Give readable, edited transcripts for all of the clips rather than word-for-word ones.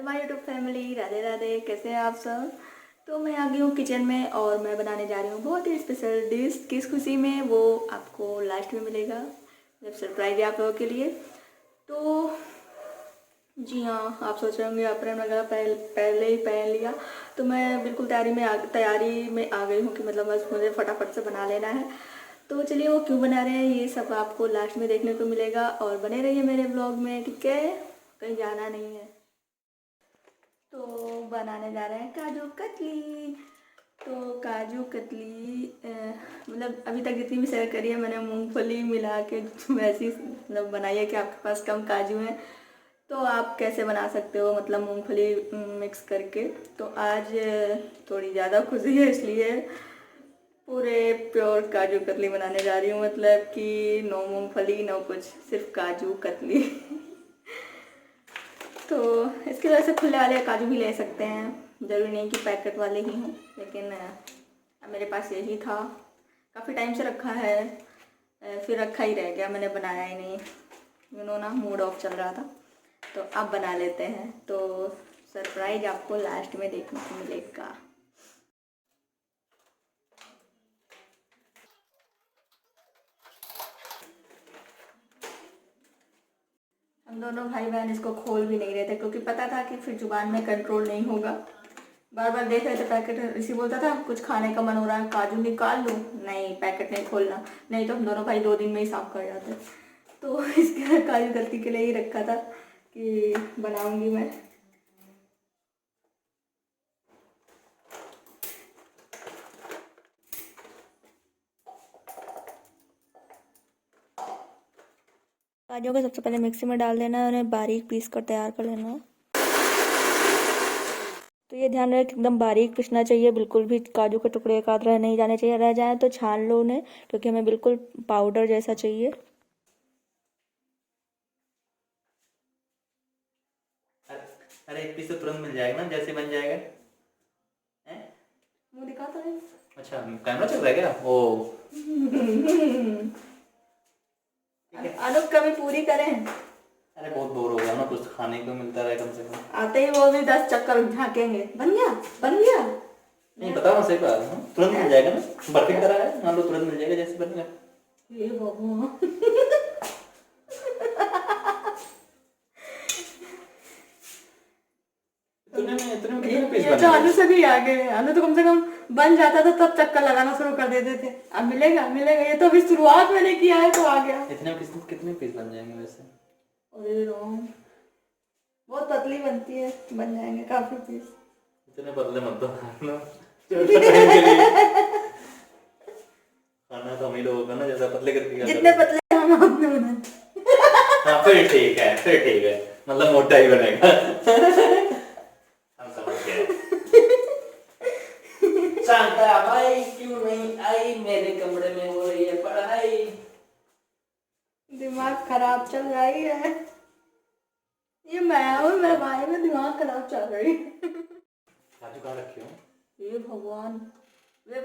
Hello my YouTube family, Radhe Radhe. कैसे हैं आप सब। तो मैं आ गई हूँ किचन में और मैं बनाने जा रही हूँ बहुत ही स्पेशल डिश। किस खुशी में, वो आपको लास्ट में मिलेगा, जब सरप्राइज है आप लोगों के लिए। तो जी हाँ, आप सोच रहे होंगे अप्रैल वगैरह पहले ही पहन लिया। तो मैं बिल्कुल तैयारी में आ गई हूँ कि मतलब बस मुझे फटाफट से बना लेना है। तो चलिए, वो क्यों बना रहे हैं ये सब आपको लास्ट में देखने को मिलेगा और बने रहिए मेरे ब्लॉग में, ठीक है। कहीं जाना नहीं है। तो बनाने जा रहे हैं काजू कतली। तो काजू कतली मतलब अभी तक जितनी भी शेयर करी है मैंने मूंगफली मिला के वैसी मतलब बनाई है कि आपके पास कम काजू हैं तो आप कैसे बना सकते हो, मतलब मूंगफली मिक्स करके। तो आज थोड़ी ज़्यादा खुशी है, इसलिए पूरे प्योर काजू कतली बनाने जा रही हूँ। मतलब कि नो मूंगफली नो कुछ, सिर्फ काजू कतली। तो इसकी वजह से खुले वाले काजू भी ले सकते हैं, ज़रूरी नहीं कि पैकेट वाले ही हों। लेकिन मेरे पास यही था, काफ़ी टाइम से रखा है, फिर रखा ही रह गया, मैंने बनाया ही नहीं। ना मूड ऑफ चल रहा था, तो अब बना लेते हैं। तो सरप्राइज आपको लास्ट में देखने को मिलेगा। हम दोनों भाई बहन इसको खोल भी नहीं रहे थे, क्योंकि पता था कि फिर जुबान में कंट्रोल नहीं होगा। बार बार देख रहे थे पैकेट, इसी बोलता था कुछ खाने का मन हो रहा है, काजू निकाल लूँ, नहीं पैकेट नहीं खोलना, नहीं तो हम दोनों भाई 2 दिन में ही साफ कर जाते। तो इसके काजू कतली के लिए ही रखा था कि बनाऊंगी मैं। काजू को सबसे पहले मिक्सी में डाल देना है, उन्हें बारीक पीस कर तैयार कर लेना है। तो ये ध्यान रहे कि एकदम बारीक पीसना चाहिए, बिल्कुल भी काजू के टुकड़े एक आध रह नहीं जाने चाहिए, रह जाए तो छान लो उन्हें, क्योंकि हमें बिल्कुल पाउडर जैसा चाहिए। अरे एक पीस तो तुरंत मिल जाएगा ना, जैसे बन जाएगा। हैं? मुंह दिखा तो नहीं। अच्छा, कैमरा चल रहा है क्या? ओ अनुप कभी पूरी करें। अरे बहुत बोर हो गया ना, कुछ खाने को मिलता रहे कम से कम। आते ही वो भी 10 चक्कर झाँकेंगे, बन गया बन गया। नहीं बताओ ना, सही बात है, तुरंत मिल जाएगा ना, बर्फी की तरह है, मान लो तुरंत मिल जाएगा जैसे बनेगा। हे भगवान। इतने में कितने पीस ये तो बनेंगे? अनु से भी आगे है। अनु तो कम से कम बन जाता था तब चक्कर लगाना शुरू कर देते थे। अब मिलेगा मिलेगा, ये तो अभी शुरुआत मैंने किया है तो आ गया। इतने में कितने पीस बन जाएंगे वैसे? अरे राम, बहुत पतली बनती है, बन जाएंगे काफी पीस। इतने पतले मत दो ना, छोटा टाइम के लिए खाना तो हम ही लोगों का ना, जैसा पतले करके क्या जितने करोगे? पतले हम उतने बने। हाँ फिर ठीक है, फिर ठीक है, मतलब मोटा ही बनेगा। हम समझ गए। शांता भाई क्यों नहीं आई, मेरे कमरे में हो रही है पढ़ाई। दिमाग खराब चल रहा ही है। ये मैं और मेरे भाई में दिमाग खराब चल रही है। काजू कहाँ रखे हो? ये भगवान, वे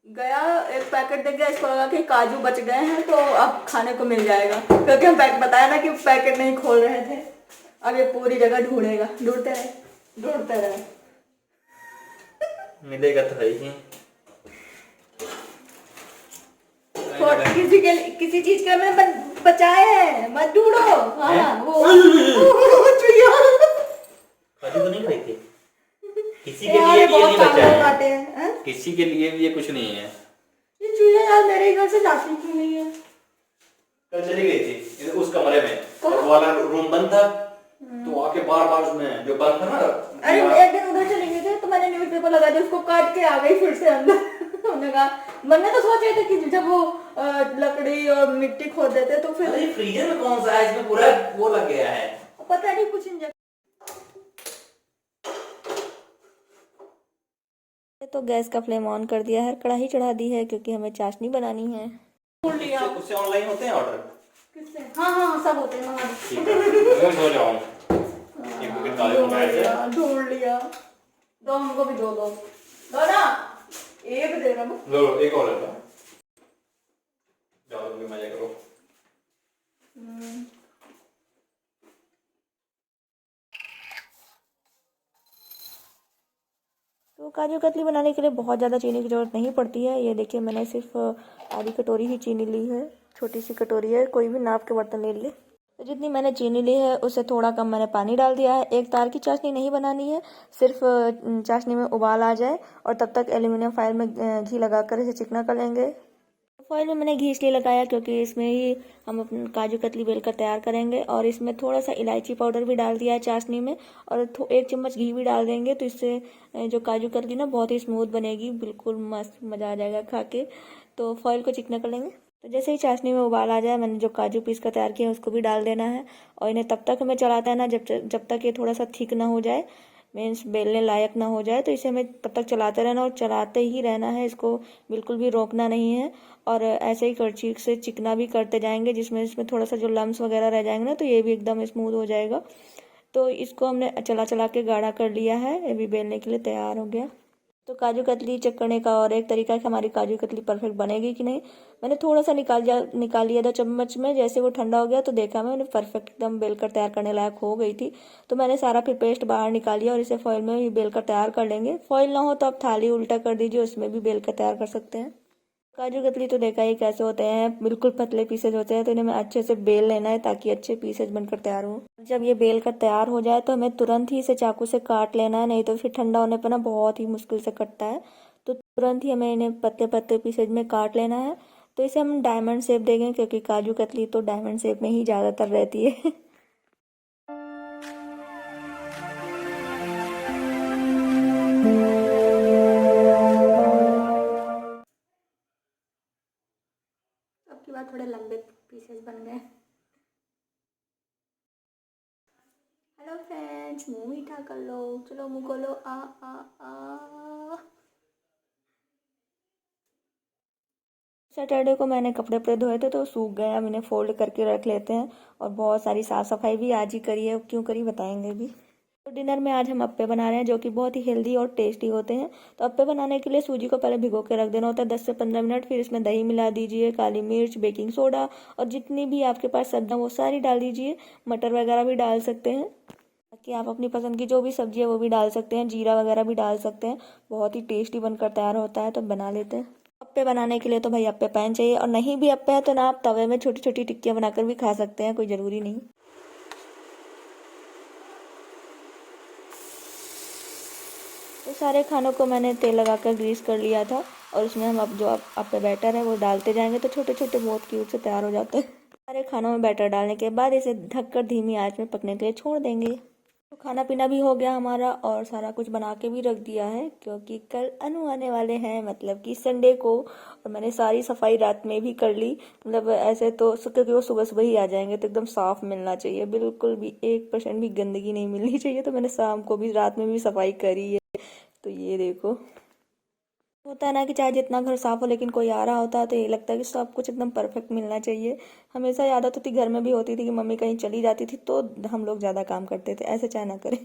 गया एक पैकेट दे गया, इसको लगा कि काजू बच गए हैं तो अब खाने को मिल जाएगा, क्योंकि हम बताया ना कि पैकेट नहीं खोल रहे थे। अब ये पूरी जगह ढूंढेगा, ढूंढते रहे। मिलेगा तो है ही। किसी चीज के मैंने बचाए हैं, मत ढूंढो। हाँ वो चुहिया। काजू तो नहीं खाई थी? किसी के यार लिए ये भी ये बहुत नहीं बचा कामयाब है, बातें हैं। किसी के लिए भी ये कुछ नहीं है। ये चुहिया यार मेरे घर से जाती क्यों नहीं है। कल चली गई थी उस कमरे में, और वो वाला रूम बंद था, तो आके बार बार उसमें जो बंद था ना। अरे एक दिन उधर चले गए थे तो मैंने न्यूज़पेपर लगा दिया, उसको काट के आ गई फिर से अंदर। हमने कहा, मैंने तो सोच रहे थे कि जब वो लकड़ी और मिट्टी खोद देते तो फिर। अरे फ्रीजर में कौन सा है, इसमें पूरा वो लग गया है। पता नहीं कुछ इंजेक्शन। तो गैस का फ्लेम ऑन कर दिया है, कढ़ाई चढ़ा दी है क्योंकि हमें चाशनी बनानी है। ढूंढ लिया। उससे ऑनलाइन होते हैं ऑर्डर? किससे? हाँ हाँ सब होते हैं। ठीक है, मैं सो जाऊं। एक पैकेट काले मंगाए थे। ढूंढ लिया। दो हमको भी दो ना, एक दे रहा हूँ। लो एक और लेता। जाओ तुम भी मजा करो। तो काजू कतली बनाने के लिए बहुत ज़्यादा चीनी की ज़रूरत नहीं पड़ती है। ये देखिए मैंने सिर्फ आधी कटोरी ही चीनी ली है, छोटी सी कटोरी है, कोई भी नाप के बर्तन ले ले। तो जितनी मैंने चीनी ली है उससे थोड़ा कम मैंने पानी डाल दिया है। एक तार की चाशनी नहीं बनानी है, सिर्फ चाशनी में उबाल आ जाए और तब तक एल्यूमिनियम फॉइल में घी लगाकर इसे चिकना कर लेंगे। फॉइल में मैंने घी इसलिए लगाया क्योंकि इसमें ही हम अपनी काजू कतली बेल कर तैयार करेंगे और इसमें थोड़ा सा इलायची पाउडर भी डाल दिया है चाशनी में और 1 चम्मच घी भी डाल देंगे तो इससे जो काजू कतली ना बहुत ही स्मूथ बनेगी, बिल्कुल मस्त मज़ा आ जाएगा खा के। तो फॉइल को चिकना कर लेंगे। तो जैसे ही चाशनी में उबाल आ जाए मैंने जो काजू पीस कर तैयार किया है उसको भी डाल देना है और इन्हें तब तक हमें चलाता है ना जब तक ये थोड़ा सा थिक ना हो जाए, मीन्स बेलने लायक ना हो जाए। तो इसे हमें तब तक चलाते रहना और चलाते ही रहना है, इसको बिल्कुल भी रोकना नहीं है। और ऐसे ही करछी से चिकना भी करते जाएंगे, जिसमें इसमें थोड़ा सा जो लम्स वगैरह रह जाएंगे ना तो ये भी एकदम स्मूथ हो जाएगा। तो इसको हमने चला चला के गाढ़ा कर लिया है, ये भी बेलने के लिए तैयार हो गया। तो काजू कतली चेक करने का और एक तरीका है कि हमारी काजू कतली परफेक्ट बनेगी कि नहीं। मैंने थोड़ा सा निकाल लिया था चम्मच में, जैसे वो ठंडा हो गया तो देखा मैंने परफेक्ट एकदम बेल कर तैयार करने लायक हो गई थी। तो मैंने सारा फिर पेस्ट बाहर निकाल लिया और इसे फॉइल में भी बेल कर तैयार कर लेंगे। फॉइल ना हो तो आप थाली उल्टा कर दीजिए, उसमें भी बेल कर तैयार कर सकते हैं। काजू कतली तो देखा ही कैसे होते हैं, बिल्कुल पतले पीसेज होते हैं। तो इन्हें हमें अच्छे से बेल लेना है ताकि अच्छे पीसेज बनकर तैयार हो। जब ये बेल कर तैयार हो जाए तो हमें तुरंत ही इसे चाकू से काट लेना है, नहीं तो फिर ठंडा होने पर ना बहुत ही मुश्किल से कटता है। तो तुरंत ही हमें इन्हें पतले पतले पीसेज में काट लेना है। तो इसे हम डायमंड शेप देंगे क्योंकि काजू कतली तो डायमंड शेप में ही ज़्यादातर रहती है। अब की बार थोड़े लंबे पीसेस बन गए। हेलो फ्रेंड्स, मुंह मीठा कर लो, चलो मुंह खोलो। आ आ आ सैटरडे को मैंने कपड़े धोए थे तो सूख गए, अब इन्हें फोल्ड करके रख लेते हैं। और बहुत सारी साफ़ सफाई भी आज ही करी है, क्यों करी बताएंगे भी। तो डिनर में आज हम अप्पे बना रहे हैं जो कि बहुत ही हेल्दी और टेस्टी होते हैं। तो अप्पे बनाने के लिए सूजी को पहले भिगो के रख देना होता है 10 से 15 मिनट। फिर इसमें दही मिला दीजिए, काली मिर्च, बेकिंग सोडा और जितनी भी आपके पास सब्जियाँ वो सारी डाल दीजिए। मटर वगैरह भी डाल सकते हैं, बाकी आप अपनी पसंद की जो भी सब्जी है वो भी डाल सकते हैं, जीरा वगैरह भी डाल सकते हैं। बहुत ही टेस्टी बनकर तैयार होता है, तो बना लेते हैं। अप्पे बनाने के लिए तो भाई अप्पे पैन चाहिए, और नहीं भी अप्पे है तो ना आप तवे में छोटी छोटी टिक्कियाँ बनाकर भी खा सकते हैं, कोई ज़रूरी नहीं। तो सारे खानों को मैंने तेल लगाकर ग्रीस कर लिया था और उसमें हम अब जो अप्पे बैटर है वो डालते जाएंगे तो छोटे छोटे बहुत क्यूट से तैयार हो जाते हैं। सारे खानों में बैटर डालने के बाद इसे ढककर धीमी आंच में पकने के लिए छोड़ देंगे। तो खाना पीना भी हो गया हमारा और सारा कुछ बना के भी रख दिया है, क्योंकि कल अनु आने वाले हैं, मतलब कि संडे को। और मैंने सारी सफाई रात में भी कर ली, मतलब ऐसे तो क्योंकि वो सुबह सुबह ही आ जाएंगे तो एकदम साफ मिलना चाहिए, बिल्कुल भी 1% भी गंदगी नहीं मिलनी चाहिए। तो मैंने शाम को भी रात में भी सफाई करी है। तो ये देखो, होता है ना कि चाहे जितना घर साफ हो लेकिन कोई आ रहा होता है तो ये लगता है कि सब कुछ एकदम परफेक्ट मिलना चाहिए। हमेशा ये आदत होती, घर में भी होती थी कि मम्मी कहीं चली जाती थी तो हम लोग ज़्यादा काम करते थे, ऐसे चाहे ना करें।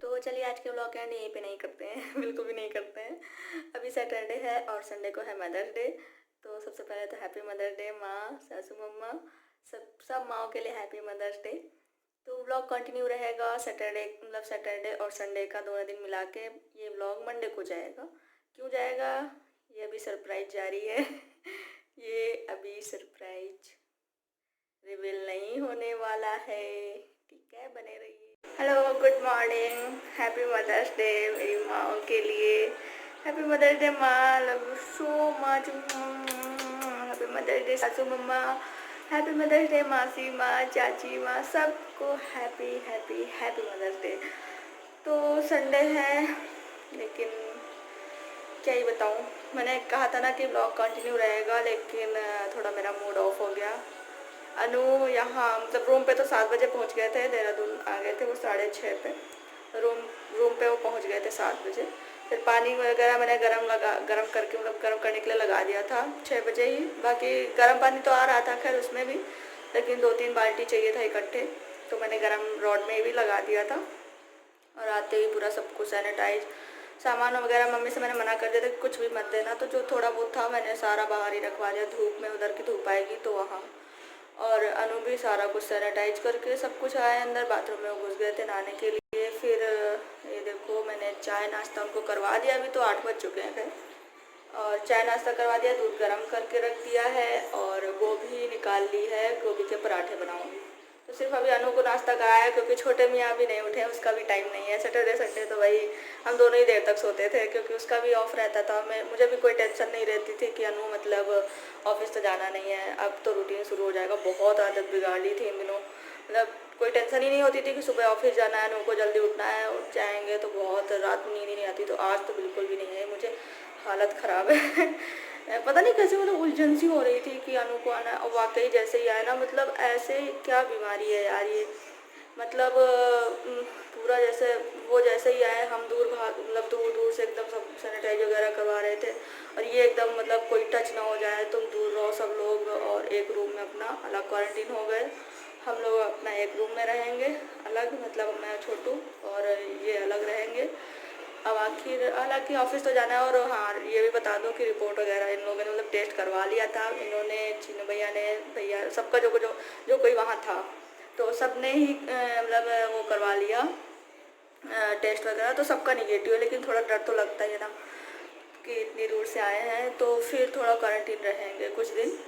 तो चलिए आज के व्लॉग एंड यहीं पे नहीं करते हैं, बिल्कुल भी नहीं करते हैं। अभी सैटरडे है और संडे को है मदर्स डे। तो सबसे पहले तो हैप्पी मदर्स डे माँ, सासू मम्मा, सब माओ के लिए हैप्पी मदर्स डे। तो व्लॉग कंटिन्यू रहेगा सैटरडे और संडे का दोनों दिन मिला के। ये व्लॉग मंडे को जाएगा, क्यों जाएगा ये अभी सरप्राइज जारी है। ये अभी सरप्राइज रिवील नहीं होने वाला है, ठीक है, बने रहिए। Hello, good morning, happy mother's day मेरी माँ के लिए। हैप्पी मदर्स डे माँ, love you so much. Happy mother's day सासू मम्मा, हैप्पी मदर्स डे मासी माँ, चाची माँ, सबको happy happy happy mother's day. तो संडे है लेकिन क्या ही बताऊँ, मैंने कहा था ना कि ब्लॉग कंटिन्यू रहेगा, लेकिन थोड़ा मेरा मूड ऑफ हो गया। अनु यहाँ मतलब रूम पे तो 7 बजे पहुँच गए थे, देहरादून आ गए थे वो 6:30 पे। रूम पे वो पहुँच गए थे 7 बजे। फिर पानी वगैरह मैंने गरम करके मतलब गरम करने के लिए लगा दिया था 6 बजे ही। बाकी गर्म पानी तो आ रहा था खैर उसमें भी, लेकिन 2-3 बाल्टी चाहिए था इकट्ठे, तो मैंने गरम रॉड में भी लगा दिया था। और आते ही पूरा सब कुछ सैनिटाइज, सामान वगैरह मम्मी से मैंने मना कर दिया था कि कुछ भी मत देना, तो जो थोड़ा बहुत था मैंने सारा बाहर ही रखवा दिया धूप में, उधर की धूप आएगी तो वहाँ। और अनु भी सारा कुछ सैनिटाइज करके सब कुछ आए अंदर, बाथरूम में घुस गए थे नहाने के लिए। फिर ये देखो मैंने चाय नाश्ता उनको करवा दिया, अभी तो 8 बज चुके हैं खैर, और चाय नाश्ता करवा दिया, दूध गर्म करके रख दिया है और गोभी निकाल ली है, गोभी के पराठे बनाऊंगी। तो सिर्फ अभी अनु को नाश्ता कराया क्योंकि छोटे मियाँ भी नहीं उठे, उसका भी टाइम नहीं है। सैटरडे संडे तो भाई हम दोनों ही देर तक सोते थे क्योंकि उसका भी ऑफ रहता था। मुझे भी कोई टेंशन नहीं रहती थी कि अनु मतलब ऑफिस तो जाना नहीं है। अब तो रूटीन शुरू हो जाएगा, बहुत आदत बिगाड़ ली थी इन दिनों, मतलब कोई टेंशन ही नहीं होती थी कि सुबह ऑफिस जाना है, अनु को जल्दी उठना है, उठ जाएंगे तो बहुत रात में नींद ही नहीं आती। तो आज तो बिल्कुल भी नहीं है, मुझे हालत ख़राब है पता नहीं कैसे मतलब उलझन सी हो रही थी कि अनु को आना है, और वाकई जैसे ही आया ना, मतलब ऐसे क्या बीमारी है यार ये, मतलब पूरा जैसे वो जैसे ही आए हम दूर भाग, मतलब दूर दूर से एकदम सब सैनिटाइज वगैरह करवा रहे थे, और ये एकदम मतलब कोई टच ना हो जाए, तुम दूर रहो सब लोग, और एक रूम में अपना अलग क्वारंटीन हो गए। हम लोग अपना एक रूम में रहेंगे अलग, मतलब मैं छोटू और ये अलग रहेंगे। अब आखिर हालांकि ऑफिस तो जाना है। और हाँ ये भी बता दूं कि रिपोर्ट वगैरह इन लोगों ने मतलब टेस्ट करवा लिया था, इन्होंने चीनू भैया ने, भैया सबका जो कोई वहाँ था, तो सब ने ही मतलब वो करवा लिया टेस्ट वगैरह, तो सबका निगेटिव है। लेकिन थोड़ा डर तो लगता ही है ना कि इतनी दूर से आए हैं, तो फिर थोड़ा क्वारंटीन रहेंगे कुछ दिन,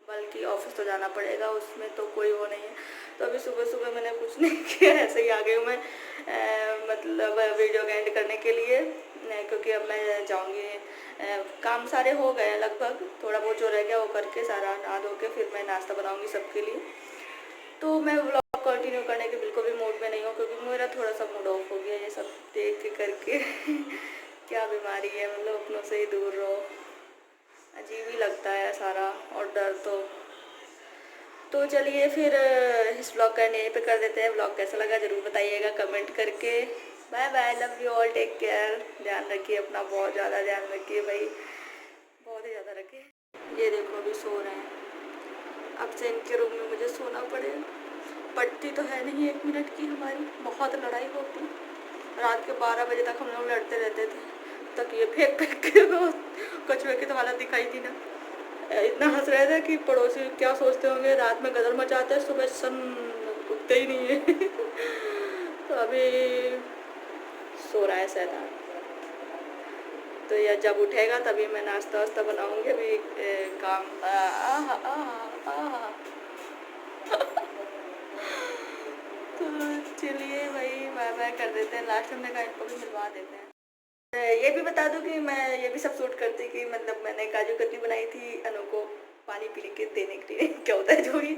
बल्कि ऑफिस तो जाना पड़ेगा, उसमें तो कोई वो नहीं है। तो अभी सुबह सुबह मैंने कुछ नहीं किया, ऐसे ही आ गई हूँ मैं मतलब वीडियो का एंड करने के लिए, क्योंकि अब मैं जाऊँगी, काम सारे हो गए लगभग, थोड़ा बहुत जो रह गया वो करके सारा नहा धो के फिर मैं नाश्ता बनाऊँगी सबके लिए। तो मैं व्लॉग कंटिन्यू करने के बिल्कुल भी मूड में नहीं हूँ, क्योंकि मेरा थोड़ा सा मूड ऑफ हो गया ये सब देख के करके क्या बीमारी है, मतलब अपनों से ही दूर रहो, अजीब ही लगता है सारा, और डर तो चलिए फिर इस ब्लॉग का एंड यहीं पे कर देते हैं। ब्लॉग कैसा लगा ज़रूर बताइएगा कमेंट करके। Bye bye, love you all, take care, ध्यान रखिए अपना, बहुत ज़्यादा ध्यान रखिए भाई, बहुत ही ज़्यादा रखिए। ये देखो अभी सो रहे हैं, अब से इनके रूम में मुझे सोना पड़ेगा, पड़ती तो है नहीं 1 मिनट की, हमारी बहुत लड़ाई होती, रात के 12 बजे तक हम लोग लड़ते रहते थे, तक ये फेंक फेंक के कछुए की तो हालत दिखाई थी ना, इतना हंस रहे थे कि पड़ोसी क्या सोचते होंगे, रात में गदर मचाते हैं, सुबह सन उठते ही नहीं है तो अभी सो रहा है शैतान, तो यह जब उठेगा तभी मैं नाश्ता वास्ता बनाऊंगी। अभी काम तो चलिए भाई बाय बाय कर देते हैं, लास्ट में इनको भी मिलवा देते हैं। ये भी बता दूं कि मैं ये भी सब शूट करती कि मतलब मैंने काजू कतली बनाई थी अनु को पानी पीने के देने के लिए क्या होता है जो भी,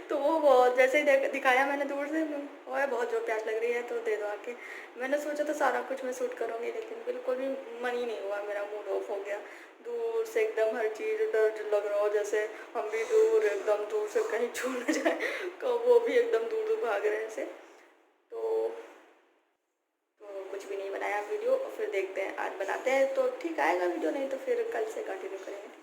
तो वो बहुत जैसे ही दिखाया मैंने दूर से, और बहुत जोर प्यास लग रही है तो दे दो आके। मैंने सोचा तो सारा कुछ मैं शूट करूँगी, लेकिन बिल्कुल भी मन ही नहीं हुआ, मेरा मूड ऑफ हो गया। दूर से एकदम हर चीज़ डर लग रहा हो, जैसे हम भी दूर एकदम दूर से कहीं छू न जाए, तो वो भी एकदम दूर दूर भाग रहे हैं ऐसे। तो कुछ भी नहीं बनाया वीडियो, और फिर देखते हैं आज बनाते हैं तो ठीक आएगा वीडियो, नहीं तो फिर कल से कंटिन्यू करेंगे।